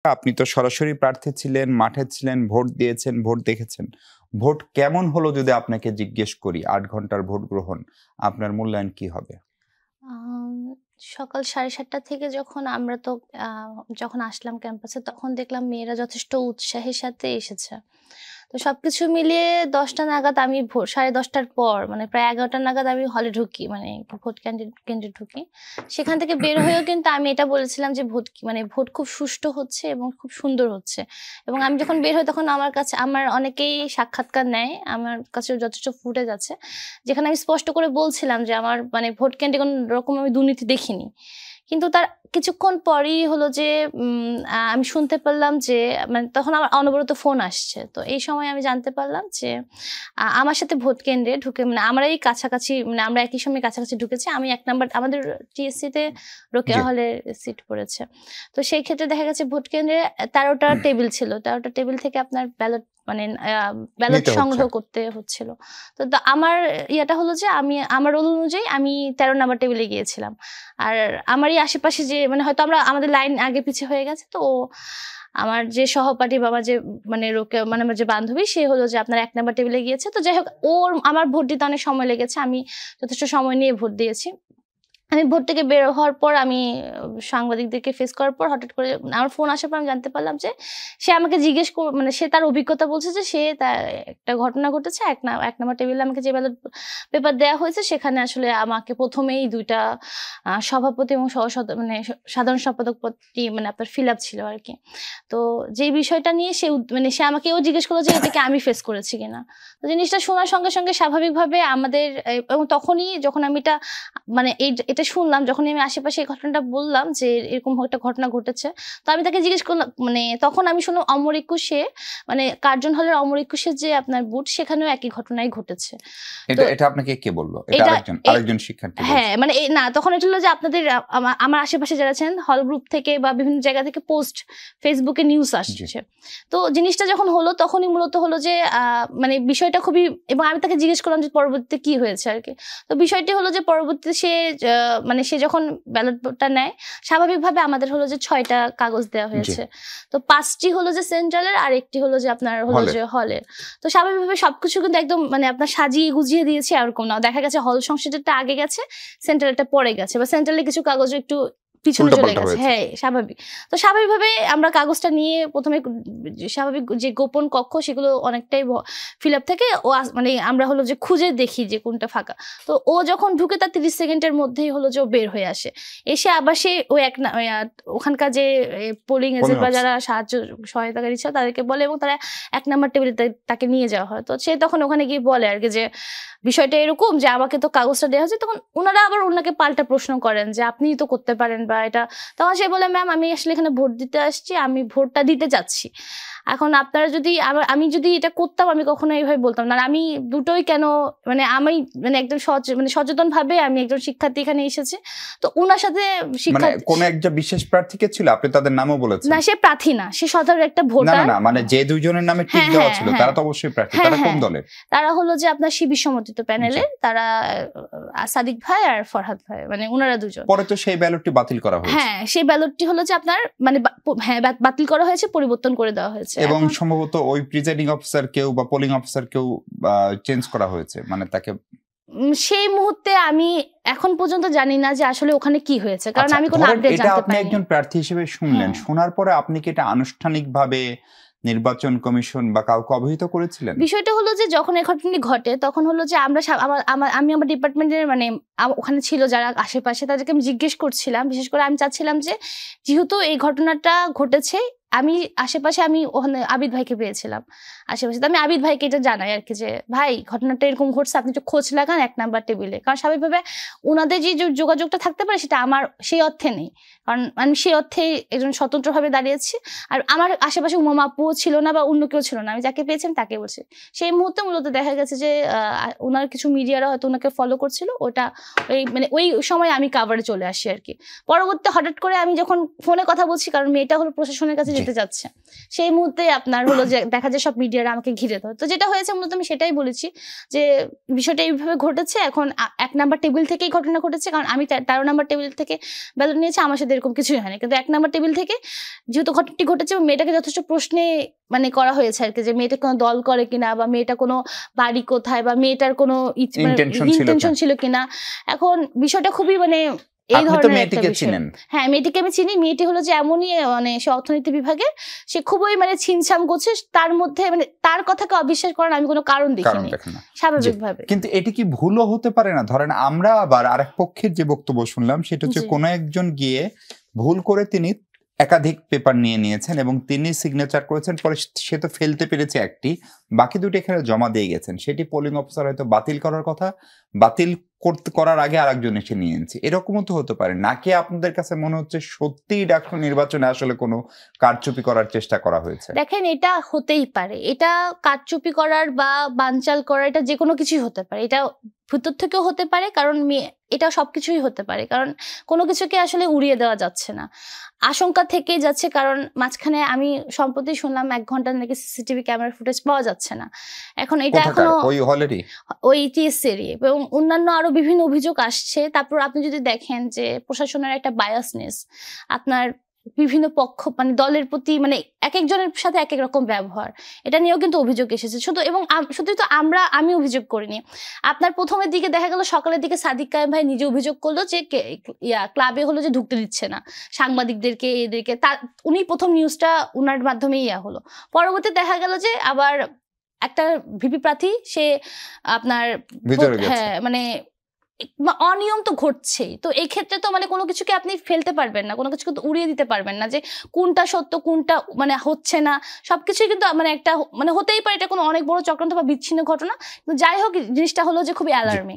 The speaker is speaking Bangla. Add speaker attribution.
Speaker 1: আপনি তো সরাসরি প্রার্থী ছিলেন, মাঠে ছিলেন, ভোট দিয়েছেন, ভোট দেখেছেন। ভোট কেমন হলো যদি আপনাকে জিজ্ঞেস করি ৮ ঘন্টার ভোট গ্রহণ, আপনার মূল্যায়ন কি হবে?
Speaker 2: আম সকাল 7:30 থেকে যখন আসলাম ক্যাম্পাসে তখন দেখলাম মেয়েরা যথেষ্ট উৎসাহের সাথে এসেছে। তো সবকিছু মিলিয়ে ১০টা নাগাদ আমি 10:30টার পর মানে প্রায় ১১টা নাগাদ আমি হলে ঢুকি। মানে ভোট কেন্দ্রে ঢুকি। সেখান থেকে বের হয়েও কিন্তু আমি এটা বলেছিলাম যে ভোট খুব সুষ্ঠু হচ্ছে এবং খুব সুন্দর হচ্ছে। এবং আমি যখন বের হই তখন আমার অনেকেই সাক্ষাৎকার নেয়। আমার কাছেও যথেষ্ট ফুটেজ আছে। যেখানে আমি স্পষ্ট করে বলছিলাম যে আমার মানে ভোট কেন্দ্রে কোন রকম আমি দুর্নীতি দেখিনি। কিন্তু তার কিছুক্ষণ পরেই হলো যে আমি শুনতে পারলাম যে মানে তখন আমার অনবরত ফোন আসছে। তো এই সময় আমি জানতে পারলাম যে আমার সাথে ভোট কেন্দ্রে ঢুকে মানে আমরাই কাছাকাছি মানে আমরা একই সময় কাছাকাছি ঢুকেছি। আমি ১ নাম্বার আমাদের টিএসসি তে রোকেয়া
Speaker 1: জি।
Speaker 2: হলে সিট পড়েছে। তো সেই ক্ষেত্রে দেখা গেছে ভোট কেন্দ্রে ১৩ টা টেবিল ছিল। ১৩ টা টেবিল থেকে আপনার ব্যালট
Speaker 1: নিতে হচ্ছে।
Speaker 2: সংগ্রহ করতে হচ্ছিল। তো আমার ইয়েটা হলো যে আমার রোল অনুযায়ী আমি ১৩ নাম্বার টেবিলে গিয়েছিলাম। আর আমারই আশেপাশে যে মানে হয়তো আমাদের লাইন আগে পিছে হয়ে গেছে। তো আমার যে সহপাঠী বা আমার যে মানে মানে আমার যে বান্ধবী সে হলো যে আপনার ১ নাম্বার টেবিলে গিয়েছে। তো যাই হোক আমার ভোট দিতে অনেক সময় লেগেছে। আমি যথেষ্ট সময় নিয়ে ভোট দিয়েছি। আমি ভোট থেকে বের হওয়ার পর আমি সাংবাদিকদেরকে ফেস করার পর হঠাৎ করে আমার ফোন আসার পর আমি জানতে পারলাম যে সে আমাকে মানে সে তার অভিজ্ঞতা বলছে যে সে তার একটা ঘটনা ঘটেছে ১ নাম্বার টেবিলে আমাকে যে ব্যালট পেপার দেয়া হয়েছে সেখানে আসলে আমাকে ১ম এই ২ টা সভাপতি এবং মানে সাধারণ সম্পাদক পদটি মানে আপনার ফিল আপ ছিল আরকি। তো যেই বিষয়টা নিয়ে মানে সে আমাকেও জিজ্ঞেস করলো যে এটা কি আমি ফেস করেছি কিনা। তো জিনিসটা শোনার সঙ্গে, সঙ্গে স্বাভাবিকভাবে আমাদের এবং তখনই যখন আমি মানে এটা শুনলাম যখনই আমি আশেপাশে এই ঘটনাটা বললাম যে এরকম একটা ঘটনা ঘটেছে। তো আমি তাকে জিজ্ঞেস করলাম মানে তখন আমি শুনলাম অমর একুশে মানে কার্জন হলের অমর একুশের যে আপনার বুথ সেখানেও একই ঘটনাই ঘটেছে। তো
Speaker 1: এটা আপনাকে কে বলল? এটা
Speaker 2: এটা এ
Speaker 1: আরেকজন শিক্ষার্থী বলছে।
Speaker 2: হ্যাঁ, মানে না তখন এটা হলো যে আপনাদের আমার আশেপাশে যারা আছেন হল গ্রুপ থেকে বা বিভিন্ন জায়গা থেকে পোস্ট ফেসবুকে নিউজ
Speaker 1: জি।
Speaker 2: আসছে। তো জিনিসটা যখন হলো তখনই মূলত হলো যে মানে বিষয়টা খুবই এবং আমি তাকে জিজ্ঞেস করলাম যে পরবর্তীতে কি হয়েছে আরকি। তো বিষয়টি হলো যে পরবর্তীতে মানে সে যখন ব্যালটটা নেয় স্বাভাবিকভাবে আমাদের হলো যে ৬ টা কাগজ দেওয়া
Speaker 1: জি।
Speaker 2: হয়েছে। তো ৫ টি হলো যে সেন্ট্রালের আর ১ টি হলো যে আপনার হলো
Speaker 1: হলের।
Speaker 2: যে হলের। তো স্বাভাবিকভাবে সবকিছু কিন্তু একদম মানে আপনার সাজিয়ে গুজিয়ে দিয়েছি এরকম না। দেখা গেছে হল সংসদেরটা আগে গেছে, সেন্ট্রালটা পরে গেছে বা সেন্ট্রালে কিছু কাগজ একটু পিছনে চলে
Speaker 1: উল্টাপাল্টা
Speaker 2: গেছে।
Speaker 1: হয়েছে।
Speaker 2: হ্যাঁ, স্বাভাবিক। তো স্বাভাবিকভাবে আমরা কাগজটা নিয়ে ১ম এ স্বাভাবিক যে গোপন কক্ষ সেগুলো অনেকটাই ফিল আপ থাকে। মানে আমরা হলো যে খুঁজে দেখি যে কোনটা ফাঁকা। তো ও যখন ঢুকে তার ৩০ সেকেন্ডের মধ্যেই হলো যে ও বের হয়ে আসে। এসে আবার সে ওই এক না ওখানকার যে পোলিং
Speaker 1: পোলিং
Speaker 2: এজেন্ট বা
Speaker 1: অফিস।
Speaker 2: যারা সহায়তাকারী ছিল তাদেরকে বলে এবং তারা ১ নাম্বার টেবিলে তাকে নিয়ে যাওয়া হয়। তো সে তখন ওখানে গিয়ে বলে আরকি যে বিষয়টা এরকম যে আমাকে তো কাগজটা দেওয়া হয়েছে। তখন উনারা আবার উনাকে পাল্টা প্রশ্ন করেন যে আপনিই তো করতে পারেন বা এটা। তখন সে বলে ম্যাম আমি আসলে এখানে ভোট দিতে আসছি। আমি ভোটটা দিতে চাচ্ছি। এখন আপনারা যদি আমি যদি এটা করতাম আমি কখনো এইভাবে বলতাম না। আর আমি দুটোই কেন মানে আমি মানে একদম সচেতনভাবে আমি একজন শিক্ষার্থী এখানে এসেছি। তো উনার সাথে
Speaker 1: মানে কোন একজন বিশেষ প্রার্থীকে ছিল? আপনি তাদের নামও বলেছেন।
Speaker 2: না সে প্রার্থী না। সে সাধারণ একটা ভোটার।
Speaker 1: না, মানে যে ২ জনের নামে টিক
Speaker 2: হ্যাঁ,
Speaker 1: দেওয়া
Speaker 2: হ্যাঁ,
Speaker 1: ছিল
Speaker 2: হ্যাঁ।
Speaker 1: তারা তো অবশ্যই প্রার্থী।
Speaker 2: হ্যাঁ,
Speaker 1: তারা কোন
Speaker 2: হ্যাঁ।
Speaker 1: দলের?
Speaker 2: তারা হলো যে আপনার শিবির সমর্থিত
Speaker 1: জি।
Speaker 2: প্যানেলের। তারা সাদিক ভাই আর ফরহাদ ভাই মানে উনারা ২ জন।
Speaker 1: পরে তো সেই ব্যালটটি বাতিল করা হয়েছে।
Speaker 2: হ্যাঁ, সেই ব্যালটটি হলো যে আপনার মানে হ্যাঁ, বাতিল করা হয়েছে, পরিবর্তন করে দেওয়া হয়েছে।
Speaker 1: এবং
Speaker 2: এখন
Speaker 1: সম্ভবত ওই প্রিজাইডিং অফিসার কেউ বা পোলিং অফিসার কেউ চেঞ্জ করা হয়েছে। মানে তাকে
Speaker 2: সেই মুহূর্তে আমি এখন পর্যন্ত জানি না যে আসলে ওখানে কি হয়েছে। কারণ
Speaker 1: আচ্ছা,
Speaker 2: আমি কোনো
Speaker 1: ধরেন
Speaker 2: আপডেট
Speaker 1: এটা
Speaker 2: জানতে
Speaker 1: আপনি
Speaker 2: পাইনি।
Speaker 1: একজন প্রার্থী হিসেবে শুনলেন।
Speaker 2: হ্যাঁ।
Speaker 1: শোনার পরে আপনি কি এটা আনুষ্ঠানিকভাবে নির্বাচন কমিশন বা কাউকে অবহিত করেছিলেন?
Speaker 2: বিষয়টা হলো যে যখন এই ঘটনাটি ঘটে তখন হলো যে আমরা আমি আমার ডিপার্টমেন্টের মানে ওখানে ছিল যারা আশেপাশে তাদেরকে আমি জিজ্ঞেস করছিলাম। বিশেষ করে আমি চাচ্ছিলাম যে যেহেতু এই ঘটনাটা ঘটেছে আমি আশেপাশে আমি ওখানে আবিদ ভাইকে পেয়েছিলাম আশেপাশে। তো আমি আবিদ ভাইকে এটা জানাই আরকি যে ভাই ঘটনাটা এরকম ঘটছে আপনি একটু খোঁজ লাগান ১ নাম্বার টেবিলে। কারণ স্বাভাবিকভাবে উনাদের যে যোগাযোগটা থাকতে পারে সেটা আমার সেই অর্থে নেই। কারণ আমি সেই অর্থে একজন স্বতন্ত্রভাবে দাঁড়িয়েছি। আর আমার আশেপাশে উমামা আপুও ছিল না বা অন্য কেউ ছিল না। আমি যাকে পেয়েছি তাকে বলছি। সেই মুহূর্তে মূলত দেখা গেছে যে উনার কিছু মিডিয়ারা হয়তো উনাকে ফলো করছিল। মানে ওই সময় আমি কভারে চলে আসি আরকি। পরবর্তীতে হঠাৎ করে আমি যখন ফোনে কথা বলছি কারণ মেয়েটা হলো প্রশাসনের কাছে যেতে যাচ্ছে, সেই মুহূর্তে আপনার হলো যে দেখা যায় সব মিডিয়ারা আমাকে ঘিরে ধরে। তো যেটা হয়েছে মূলত আমি সেটাই বলেছি যে বিষয়টা এইভাবে ঘটেছে। এখন 1 নাম্বার টেবিল থেকেই ঘটনা ঘটেছে, কারণ আমি 13 নাম্বার টেবিল থেকে ব্যালট নিয়েছি, আমার সাথে এরকম কিছুই হয়নি। কিন্তু 1 নাম্বার টেবিল থেকে যেহেতু ঘটনাটি ঘটেছে, মেয়েটাকে যথেষ্ট প্রশ্নে মানে করা হয়েছে আর কি, যে মেয়েটা কোনো দল করে কিনা, বা মেয়েটা কোনো বাড়ি কোথায়, বা মেয়েটার কোনো ইন্টেনশন ছিল কিনা। এখন বিষয়টা খুবই মানে এই ধরনের একটা বিষয়। হ্যাঁ, মেয়েটিকে আমি চিনি। মেয়েটি হলো যে এমনই, মানে সে অর্থনীতি বিভাগে, সে খুবই মানে ছিমছাম করছে, তার মধ্যে মানে তার কথাকে অবিশ্বাস করার আমি কোনো কারণ দেখিনি স্বাভাবিকভাবে।
Speaker 1: কিন্তু এটি কি ভুলও হতে পারে না? ধরেন আমরা আবার আরেক পক্ষের যে বক্তব্য শুনলাম সেটা হচ্ছে কোনো একজন গিয়ে ভুল করে তিনি একাধিক পেপার নিয়ে নিয়েছেন এবং তিনি সিগনেচার করেছেন, পরে সে তো ফেলতে পেরেছে একটি, বাকি দুটি এখানে জমা দিয়ে গেছেন, সেটি পোলিং অফিসার হয়তো বাতিল করার কথা, বাতিল করার আগে আরেকজন এসে নিয়ে নিচ্ছে, এরকমও তো হতে পারে। নাকি আপনাদের কাছে মনে হচ্ছে সত্যিই ডাকসু নির্বাচনে আসলে কোনো কারচুপি করার চেষ্টা করা হয়েছে?
Speaker 2: দেখেন, এটা হতেই পারে, এটা কারচুপি করার বা বানচাল করার, এটা যে কোনো কিছুই হতে পারে, এটা ভিতর থেকেও হতে পারে, কারণ এটা সবকিছুই হতে পারে, কারণ কোনো কিছুকে আসলে উড়িয়ে দেওয়া যাচ্ছে না, আশঙ্কা থেকেই যাচ্ছে। কারণ মাঝখানে আমি সম্প্রতি শুনলাম 1 ঘন্টার নাকি সিসিটিভি ক্যামেরা ফুটেজ পাওয়া যাচ্ছে না। এখন এটা এখনো ওই টিএসসি এরিয়া এবং অন্যান্য আরো বিভিন্ন অভিযোগ আসছে। তারপর আপনি যদি দেখেন যে প্রশাসনের একটা বায়াসনেস, আপনার বিভিন্ন পক্ষ মানে দলের প্রতি মানে এক একজনের সাথে এক এক রকম ব্যবহার, এটা নিয়েও কিন্তু অভিযোগ এসেছে। শুধু তো আমি অভিযোগ করিনি। আপনার প্রথমের দিকে দেখা গেল, সকালের দিকে সাদিক কায়েম ভাই নিজে অভিযোগ করলো যে ক্লাবে হলো যে ঢুকতে দিচ্ছে না সাংবাদিকদেরকে, এদেরকে। উনি প্রথম নিউজটা উনার মাধ্যমে হলো। পরবর্তী দেখা গেল যে আবার একটা ভিপি প্রার্থী, সে আপনার হ্যাঁ মানে অনিয়ম তো ঘটছেই। তো এই ক্ষেত্রে তো মানে কোনো কিছুকে আপনি ফেলতে পারবেন না, কোনো কিছুকে তো উড়িয়ে দিতে পারবেন না যে কোনটা সত্য কোনটা মানে হচ্ছে না। সবকিছুই কিন্তু মানে একটা মানে হতেই পারে, এটা কোনো অনেক বড় চক্রান্ত বা বিচ্ছিন্ন ঘটনা। যাই হোক, জিনিসটা হলো যে খুবই অ্যালার্মিং।